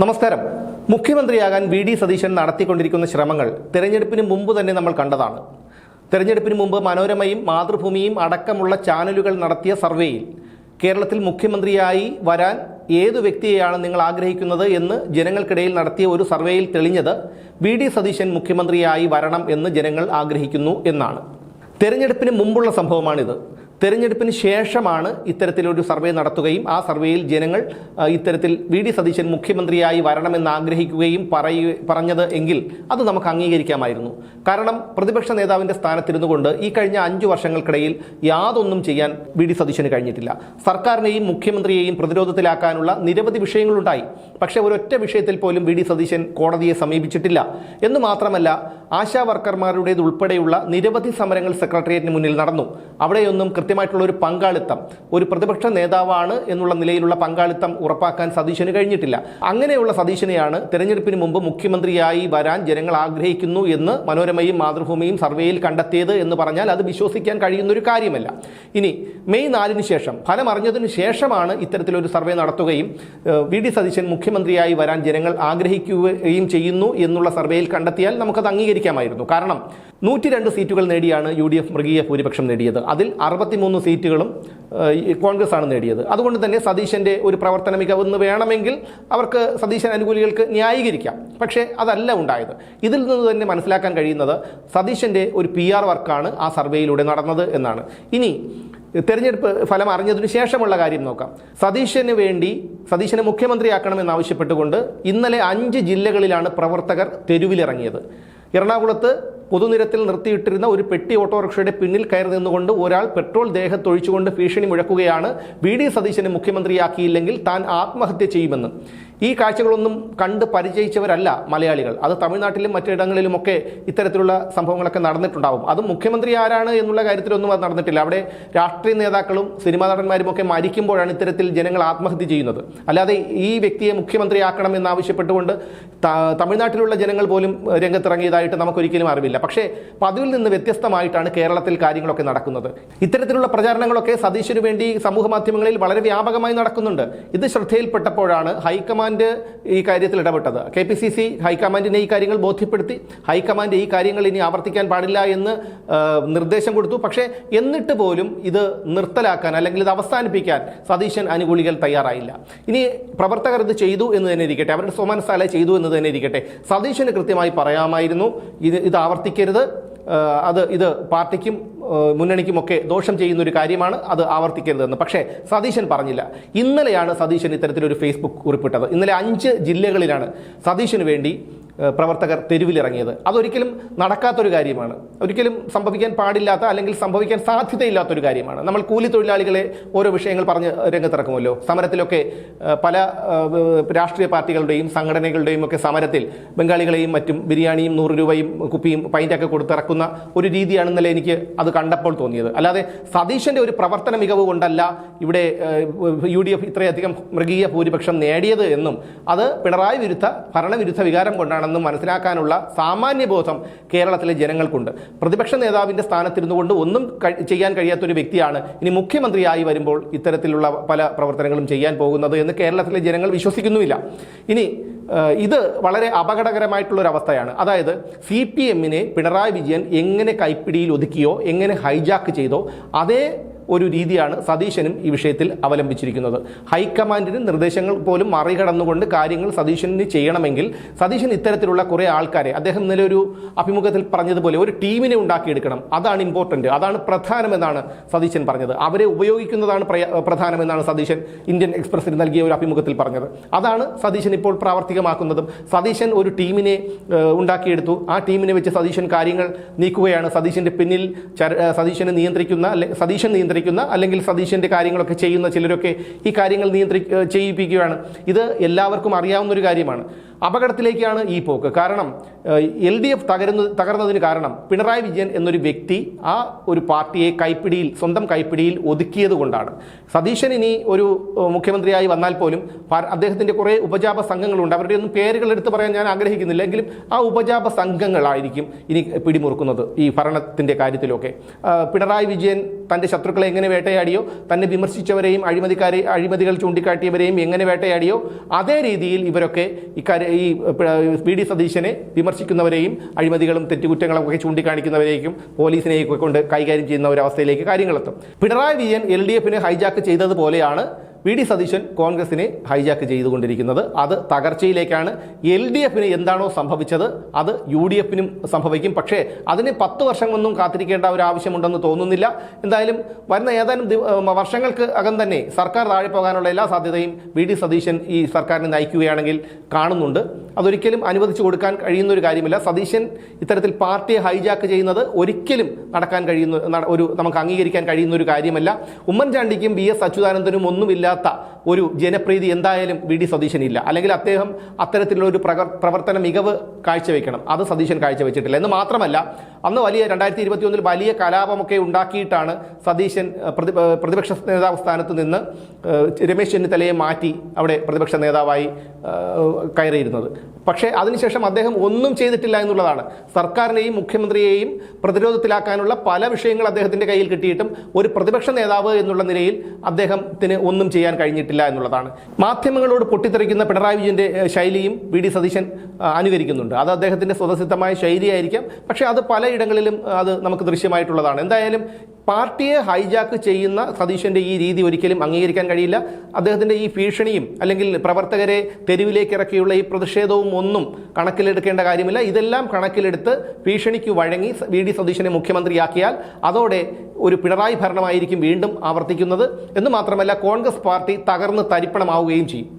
നമസ്കാരം. മുഖ്യമന്ത്രിയാകാൻ വി.ഡി. സതീശൻ നടത്തിക്കൊണ്ടിരിക്കുന്ന ശ്രമങ്ങൾ തെരഞ്ഞെടുപ്പിന് മുമ്പ് തന്നെ നമ്മൾ കണ്ടതാണ്. തെരഞ്ഞെടുപ്പിന് മുമ്പ് മനോരമയും മാതൃഭൂമിയും അടക്കമുള്ള ചാനലുകൾ നടത്തിയ സർവേയിൽ കേരളത്തിൽ മുഖ്യമന്ത്രിയായി വരാൻ ഏതു വ്യക്തിയെയാണ് നിങ്ങൾ ആഗ്രഹിക്കുന്നത് എന്ന് ജനങ്ങൾക്കിടയിൽ നടത്തിയ ഒരു സർവേയിൽ തെളിഞ്ഞത് വി.ഡി. സതീശൻ മുഖ്യമന്ത്രിയായി വരണം എന്ന് ജനങ്ങൾ ആഗ്രഹിക്കുന്നു എന്നാണ്. തെരഞ്ഞെടുപ്പിന് മുമ്പുള്ള സംഭവമാണിത്. തെരഞ്ഞെടുപ്പിന് ശേഷമാണ് ഇത്തരത്തിലൊരു സർവേ നടത്തുകയും ആ സർവേയിൽ ജനങ്ങൾ ഇത്തരത്തിൽ വി.ഡി. സതീശൻ മുഖ്യമന്ത്രിയായി വരണമെന്ന് ആഗ്രഹിക്കുകയും പറഞ്ഞത് എങ്കിൽ അത് നമുക്ക് അംഗീകരിക്കാമായിരുന്നു. കാരണം പ്രതിപക്ഷ നേതാവിൻ്റെ സ്ഥാനത്തിരുന്നു കൊണ്ട് ഈ കഴിഞ്ഞ 5 വർഷങ്ങൾക്കിടയിൽ യാതൊന്നും ചെയ്യാൻ വി.ഡി. സതീശന് കഴിഞ്ഞിട്ടില്ല. സർക്കാരിനെയും മുഖ്യമന്ത്രിയെയും പ്രതിരോധത്തിലാക്കാനുള്ള നിരവധി വിഷയങ്ങളുണ്ടായി. പക്ഷേ ഒരൊറ്റ വിഷയത്തിൽ പോലും വി.ഡി. സതീശൻ കോടതിയെ സമീപിച്ചിട്ടില്ല. എന്ന് മാത്രമല്ല, ആശാ വർക്കർമാരുടേതുൾപ്പെടെയുള്ള നിരവധി സമരങ്ങൾ സെക്രട്ടേറിയറ്റിന് മുന്നിൽ നടന്നു. അവിടെയൊന്നും കൃത്യമായിട്ടുള്ള ഒരു പങ്കാളിത്തം, ഒരു പ്രതിപക്ഷ നേതാവാണ് എന്നുള്ള നിലയിലുള്ള പങ്കാളിത്തം ഉറപ്പാക്കാൻ സതീശന് കഴിഞ്ഞിട്ടില്ല. അങ്ങനെയുള്ള സതീശനെയാണ് തെരഞ്ഞെടുപ്പിന് മുമ്പ് മുഖ്യമന്ത്രിയായി വരാൻ ജനങ്ങൾ ആഗ്രഹിക്കുന്നു എന്ന് മനോരമയും മാതൃഭൂമിയും സർവേയിൽ കണ്ടെത്തിയത് എന്ന് പറഞ്ഞാൽ അത് വിശ്വസിക്കാൻ കഴിയുന്നൊരു കാര്യമല്ല. ഇനി മെയ് 4-ന് ശേഷം, ഫലം അറിഞ്ഞതിന് ശേഷമാണ് ഇത്തരത്തിലൊരു സർവേ നടത്തുകയും വി.ഡി. സതീശൻ മുഖ്യമന്ത്രിയായി വരാൻ ജനങ്ങൾ ആഗ്രഹിക്കുകയും ചെയ്യുന്നു എന്നുള്ള സർവേയിൽ കണ്ടെത്തിയാൽ നമുക്കത് അംഗീകരിക്കാമായിരുന്നു. കാരണം 102 സീറ്റുകൾ നേടിയാണ് UDF മൃഗീയ ഭൂരിപക്ഷം നേടിയത്. അതിൽ 63 സീറ്റുകളും കോൺഗ്രസ് ആണ് നേടിയത്. അതുകൊണ്ട് തന്നെ സതീശന്റെ ഒരു പ്രവർത്തന മികവെന്ന് വേണമെങ്കിൽ അവർക്ക് സതീശൻ അനുകൂലികൾക്ക് ന്യായീകരിക്കാം. പക്ഷേ അതല്ല ഉണ്ടായത്. ഇതിൽ നിന്ന് തന്നെ മനസ്സിലാക്കാൻ കഴിയുന്നത് സതീശന്റെ ഒരു PR വർക്കാണ് ആ സർവേയിലൂടെ നടന്നത് എന്നാണ്. ഇനി തെരഞ്ഞെടുപ്പ് ഫലം അറിഞ്ഞതിനു ശേഷമുള്ള കാര്യം നോക്കാം. സതീശനെ മുഖ്യമന്ത്രിയാക്കണമെന്നാവശ്യപ്പെട്ടുകൊണ്ട് ഇന്നലെ 5 ജില്ലകളിലാണ് പ്രവർത്തകർ തെരുവിലിറങ്ങിയത്. എറണാകുളത്ത് പൊതുനിരത്തിൽ നിർത്തിയിട്ടിരുന്ന ഒരു പെട്ടി ഓട്ടോറിക്ഷയുടെ പിന്നിൽ കയറി നിന്നുകൊണ്ട് ഒരാൾ പെട്രോൾ ദേഹത്തൊഴിച്ചുകൊണ്ട് ഭീഷണി മുഴക്കുകയാണ്, വി.ഡി. സതീശനെ മുഖ്യമന്ത്രിയാക്കിയില്ലെങ്കിൽ താൻ ആത്മഹത്യ ചെയ്യുമെന്ന്. ഈ കാഴ്ചകളൊന്നും കണ്ട് പരിചയിച്ചവരല്ല മലയാളികൾ. അത് തമിഴ്നാട്ടിലും മറ്റിടങ്ങളിലുമൊക്കെ ഇത്തരത്തിലുള്ള സംഭവങ്ങളൊക്കെ നടന്നിട്ടുണ്ടാവും. അതും മുഖ്യമന്ത്രി ആരാണ് എന്നുള്ള കാര്യത്തിലൊന്നും അത് നടന്നിട്ടില്ല. അവിടെ രാഷ്ട്രീയ നേതാക്കളും സിനിമാ നടന്മാരും ഒക്കെ മരിക്കുമ്പോഴാണ് ഇത്തരത്തിൽ ജനങ്ങൾ ആത്മഹത്യ ചെയ്യുന്നത്. അല്ലാതെ ഈ വ്യക്തിയെ മുഖ്യമന്ത്രിയാക്കണം എന്നാവശ്യപ്പെട്ടുകൊണ്ട് തമിഴ്നാട്ടിലുള്ള ജനങ്ങൾ പോലും രംഗത്തിറങ്ങിയതായിട്ട് നമുക്കൊരിക്കലും അറിവില്ല. പക്ഷേ പതിവിൽ നിന്ന് വ്യത്യസ്തമായിട്ടാണ് കേരളത്തിൽ കാര്യങ്ങളൊക്കെ നടക്കുന്നത്. ഇത്തരത്തിലുള്ള പ്രചാരണങ്ങളൊക്കെ സതീശന് വേണ്ടി സമൂഹ മാധ്യമങ്ങളിൽ വളരെ വ്യാപകമായി നടക്കുന്നുണ്ട്. ഇത് ശ്രദ്ധയിൽപ്പെട്ടപ്പോഴാണ് ഹൈക്കമാൻഡ് ഈ കാര്യത്തിൽ ഇടപെട്ടത്. KPCC ഹൈക്കമാൻഡിനെ ഈ കാര്യങ്ങൾ ബോധ്യപ്പെടുത്തി. ഹൈക്കമാൻഡ് ഈ കാര്യങ്ങൾ ഇനി ആവർത്തിക്കാൻ പാടില്ല എന്ന് നിർദ്ദേശം കൊടുത്തു. പക്ഷേ എന്നിട്ട് പോലും ഇത് നിർത്തലാക്കാൻ അല്ലെങ്കിൽ ഇത് അവസാനിപ്പിക്കാൻ സതീശൻ അനുകൂലികൾ തയ്യാറായില്ല. ഇനി പ്രവർത്തകർ ഇത് ചെയ്തു എന്ന് തന്നെ ഇരിക്കട്ടെ, അവരുടെ സ്വമനസാലെ ചെയ്തു എന്ന് തന്നെ ഇരിക്കട്ടെ, സതീശന് കൃത്യമായി പറയാമായിരുന്നു ഇത് ആവർത്തിക്കരുത്, ഇത് പാർട്ടിക്കും മുന്നണിക്കുമൊക്കെ ദോഷം ചെയ്യുന്ന ഒരു കാര്യമാണ്, അത് ആവർത്തിക്കരുതെന്ന്. പക്ഷേ സതീശൻ പറഞ്ഞില്ല. ഇന്നലെയാണ് സതീശൻ ഇത്തരത്തിലൊരു ഫേസ്ബുക്ക് കുറിപ്പിട്ടത്. ഇന്നലെ 5 ജില്ലകളിലാണ് സതീശന് വേണ്ടി പ്രവർത്തകർ തെരുവിലിറങ്ങിയത്. അതൊരിക്കലും നടക്കാത്തൊരു കാര്യമാണ്. ഒരിക്കലും സംഭവിക്കാൻ പാടില്ലാത്ത അല്ലെങ്കിൽ സംഭവിക്കാൻ സാധ്യതയില്ലാത്തൊരു കാര്യമാണ്. നമ്മൾ കൂലി തൊഴിലാളികളെ ഓരോ വിഷയങ്ങൾ പറഞ്ഞ് രംഗത്തിറക്കുമല്ലോ. സമരത്തിലൊക്കെ പല രാഷ്ട്രീയ പാർട്ടികളുടെയും സംഘടനകളുടെയും ഒക്കെ സമരത്തിൽ ബംഗാളികളെയും മറ്റും ബിരിയാണിയും 100 രൂപയും കുപ്പിയും പൈൻ്റൊക്കെ കൊടുത്തിറക്കുന്ന ഒരു രീതിയാണ് ഇന്നലെ എനിക്ക് അത് കണ്ടപ്പോൾ തോന്നിയത്. അല്ലാതെ സതീശന്റെ ഒരു പ്രവർത്തന മികവ് കൊണ്ടല്ല ഇവിടെ UDF ഇത്രയധികം മൃഗീയ ഭൂരിപക്ഷം നേടിയത് എന്നും അത് പിണറായി വിരുദ്ധ ഭരണവിരുദ്ധ വികാരം കൊണ്ടാണ് മനസ്സിലാക്കാനുള്ള സാമാന്യബോധം കേരളത്തിലെ ജനങ്ങൾക്കുണ്ട്. പ്രതിപക്ഷ നേതാവിന്റെ സ്ഥാനത്തിരുന്നു കൊണ്ട് ഒന്നും ചെയ്യാൻ കഴിയാത്തൊരു വ്യക്തിയാണ് ഇനി മുഖ്യമന്ത്രിയായി വരുമ്പോൾ ഇത്തരത്തിലുള്ള പല പ്രവർത്തനങ്ങളും ചെയ്യാൻ പോകുന്നത് എന്ന് കേരളത്തിലെ ജനങ്ങൾ വിശ്വസിക്കുന്നുമില്ല. ഇനി ഇത് വളരെ അപകടകരമായിട്ടുള്ളൊരവസ്ഥയാണ്. അതായത് CPM-നെ പിണറായി വിജയൻ എങ്ങനെ കൈപ്പിടിയിൽ ഒതുക്കിയോ, എങ്ങനെ ഹൈജാക്ക് ചെയ്തോ അതേ ഒരു രീതിയാണ് സതീശനും ഈ വിഷയത്തിൽ അവലംബിച്ചിരിക്കുന്നത്. ഹൈക്കമാൻഡിന് നിർദ്ദേശങ്ങൾ പോലും മറികടന്നുകൊണ്ട് കാര്യങ്ങൾ സതീശന് ചെയ്യണമെങ്കിൽ സതീശൻ ഇത്തരത്തിലുള്ള കുറേ ആൾക്കാരെ, അദ്ദേഹം ഇന്നലെ ഒരു അഭിമുഖത്തിൽ പറഞ്ഞതുപോലെ ഒരു ടീമിനെ ഉണ്ടാക്കിയെടുക്കണം. അതാണ് ഇമ്പോർട്ടൻറ്റ്, അതാണ് പ്രധാനമെന്നാണ് സതീശൻ പറഞ്ഞത്. അവരെ ഉപയോഗിക്കുന്നതാണ് പ്രധാനമെന്നാണ് സതീശൻ ഇന്ത്യൻ എക്സ്പ്രസിന് നൽകിയ ഒരു അഭിമുഖത്തിൽ പറഞ്ഞത്. അതാണ് സതീശൻ ഇപ്പോൾ പ്രാവർത്തികമാക്കുന്നതും. സതീശൻ ഒരു ടീമിനെ ഉണ്ടാക്കിയെടുത്തു. ആ ടീമിനെ വെച്ച് സതീശൻ കാര്യങ്ങൾ നീക്കുകയാണ്. സതീശൻ്റെ പിന്നിൽ സതീശൻ നിയന്ത്രിക്കുന്ന അല്ലെങ്കിൽ സതീശന്റെ കാര്യങ്ങളൊക്കെ ചെയ്യുന്ന ചിലരൊക്കെ ഈ കാര്യങ്ങൾ ചെയ്യിപ്പിക്കുകയാണ്. ഇത് എല്ലാവർക്കും അറിയാവുന്ന ഒരു കാര്യമാണ്. അപകടത്തിലേക്കാണ് ഈ പോക്ക്. കാരണം LDF തകർന്നതിന് കാരണം പിണറായി വിജയൻ എന്നൊരു വ്യക്തി ആ ഒരു പാർട്ടിയെ സ്വന്തം കൈപ്പിടിയിൽ ഒതുക്കിയത് കൊണ്ടാണ്. സതീശൻ ഇനി ഒരു മുഖ്യമന്ത്രിയായി വന്നാൽ പോലും അദ്ദേഹത്തിൻ്റെ കുറേ ഉപജാപ സംഘങ്ങളുണ്ട്. അവരുടെ ഒന്നും പേരുകൾ എടുത്ത് പറയാൻ ഞാൻ ആഗ്രഹിക്കുന്നില്ല. എങ്കിലും ആ ഉപജാപ സംഘങ്ങളായിരിക്കും ഇനി പിടിമുറുക്കുന്നത് ഈ ഭരണത്തിൻ്റെ കാര്യത്തിലൊക്കെ. പിണറായി വിജയൻ തൻ്റെ ശത്രുക്കളെ എങ്ങനെ വേട്ടയാടിയോ, തന്നെ വിമർശിച്ചവരെയും അഴിമതികൾ ചൂണ്ടിക്കാട്ടിയവരെയും എങ്ങനെ വേട്ടയാടിയോ, അതേ രീതിയിൽ ഇവരൊക്കെ ഈ VD സതീശനെ വിമർശിക്കുന്നവരെയും അഴിമതികളും തെറ്റുകുറ്റങ്ങളും ഒക്കെ ചൂണ്ടിക്കാണിക്കുന്നവരേക്കും പോലീസിനെയൊക്കെ കൊണ്ട് കൈകാര്യം ചെയ്യുന്ന ഒരു അവസ്ഥയിലേക്ക് കാര്യങ്ങളെത്തും. പിണറായി വിജയൻ LDFനെ ഹൈജാക്ക് ചെയ്തതുപോലെയാണ് VD സതീശൻ കോൺഗ്രസിനെ ഹൈജാക്ക് ചെയ്തുകൊണ്ടിരിക്കുന്നത്. അത് തകർച്ചയിലേക്കാണ്. LDFന് എന്താണോ സംഭവിച്ചത് അത് UDFനും സംഭവിക്കും. പക്ഷേ അതിന് 10 വർഷമൊന്നും കാത്തിരിക്കേണ്ട ഒരു ആവശ്യമുണ്ടെന്ന് തോന്നുന്നില്ല. എന്തായാലും വരുന്ന ഏതാനും വർഷങ്ങൾക്ക് അകം തന്നെ സർക്കാർ താഴെ പോകാനുള്ള എല്ലാ സാധ്യതയും VD സതീശൻ ഈ സർക്കാരിനെ നയിക്കുകയാണെങ്കിൽ കാണുന്നുണ്ട്. അതൊരിക്കലും അനുവദിച്ചു കൊടുക്കാൻ കഴിയുന്ന ഒരു കാര്യമില്ല. സതീശൻ ഇത്തരത്തിൽ പാർട്ടിയെ ഹൈജാക്ക് ചെയ്യുന്നത് ഒരിക്കലും നമുക്ക് അംഗീകരിക്കാൻ കഴിയുന്ന ഒരു കാര്യമല്ല. ഉമ്മൻചാണ്ടിക്കും VS അച്യുതാനന്ദനും ഒന്നുമില്ലാത്ത ഒരു ജനപ്രീതി എന്തായാലും VD സതീശനില്ല. അല്ലെങ്കിൽ അദ്ദേഹം അത്തരത്തിലുള്ള ഒരു പ്രവർത്തന മികവ് കാഴ്ചവെക്കണം. അത് സതീശൻ കാഴ്ചവെച്ചിട്ടില്ല. എന്ന് മാത്രമല്ല, അന്ന് 2021 വലിയ കലാപമൊക്കെ ഉണ്ടാക്കിയിട്ടാണ് സതീശൻ പ്രതിപക്ഷ നേതാവ് സ്ഥാനത്ത് നിന്ന് രമേശ് ചെന്നിത്തലയെ മാറ്റി അവിടെ പ്രതിപക്ഷ നേതാവായി കയറിയിരുന്നത്. പക്ഷേ അതിനുശേഷം അദ്ദേഹം ഒന്നും ചെയ്തിട്ടില്ല എന്നുള്ളതാണ്. സർക്കാരിനെയും മുഖ്യമന്ത്രിയെയും പ്രതിരോധത്തിലാക്കാനുള്ള പല വിഷയങ്ങൾ അദ്ദേഹത്തിൻ്റെ കയ്യിൽ കിട്ടിയിട്ടും ഒരു പ്രതിപക്ഷ നേതാവ് എന്നുള്ള നിലയിൽ അദ്ദേഹത്തിന് ഒന്നും ചെയ്യാൻ കഴിഞ്ഞിട്ടില്ല എന്നുള്ളതാണ്. മാധ്യമങ്ങളോട് പൊട്ടിത്തെറിക്കുന്ന പിണറായി വിജയൻ്റെ ശൈലിയും VD സതീശൻ അനുകരിക്കുന്നുണ്ട്. അത് അദ്ദേഹത്തിൻ്റെ സ്വതസിദ്ധമായ ശൈലിയായിരിക്കാം. പക്ഷേ അത് പലയിടങ്ങളിലും അത് നമുക്ക് ദൃശ്യമായിട്ടുള്ളതാണ്. എന്തായാലും പാർട്ടിയെ ഹൈജാക്ക് ചെയ്യുന്ന സതീശൻ്റെ ഈ രീതി ഒരിക്കലും അംഗീകരിക്കാൻ കഴിയില്ല. അദ്ദേഹത്തിൻ്റെ ഈ ഭീഷണിയും അല്ലെങ്കിൽ പ്രവർത്തകരെ തെരുവിലേക്ക് ഇറക്കിയുള്ള ഈ പ്രതിഷേധവും ഒന്നും കണക്കിലെടുക്കേണ്ട കാര്യമില്ല. ഇതെല്ലാം കണക്കിലെടുത്ത് ഭീഷണിക്ക് വഴങ്ങി VD സതീശനെ മുഖ്യമന്ത്രിയാക്കിയാൽ അതോടെ ഒരു പിണറായി ഭരണമായിരിക്കും വീണ്ടും ആവർത്തിക്കുന്നത്. എന്ന് മാത്രമല്ല, കോൺഗ്രസ് പാർട്ടി തകർന്ന് തരിപ്പണമാവുകയും ചെയ്യും.